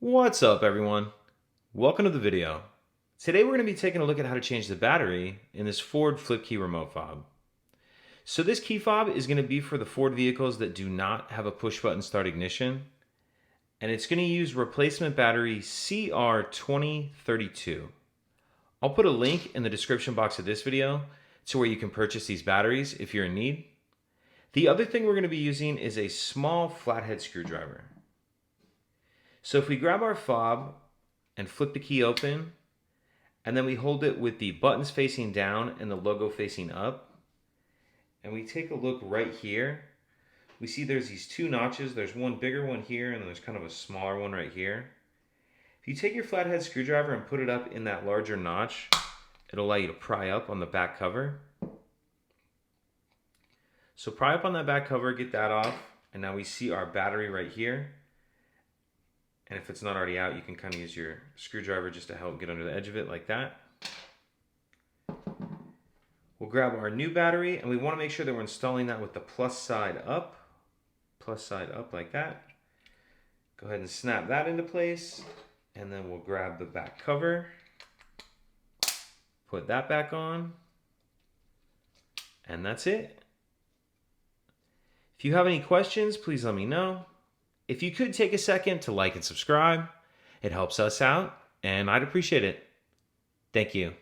What's up, everyone? Welcome to the video. Today we're going to be taking a look at how to change the battery in this Ford flip key remote fob. So this key fob is going to be for the Ford vehicles that do not have a push button start ignition, and it's going to use replacement battery CR2032. I'll put a link in the description box of this video to where you can purchase these batteries if you're in need. The other thing we're going to be using is a small flathead screwdriver. So if we grab our fob and flip the key open, and then we hold it with the buttons facing down and the logo facing up, and we take a look right here, we see there's these two notches. There's one bigger one here, and there's kind of a smaller one right here. If you take your flathead screwdriver and put it up in that larger notch, it'll allow you to pry up on the back cover. So pry up on that back cover, get that off, and now we see our battery right here. And if it's not already out, you can kind of use your screwdriver just to help get under the edge of it like that. We'll grab our new battery, and we want to make sure that we're installing that with the plus side up like that. Go ahead and snap that into place, and then we'll grab the back cover, put that back on, and that's it. If you have any questions, please let me know. If you could take a second to like and subscribe, it helps us out, and I'd appreciate it. Thank you.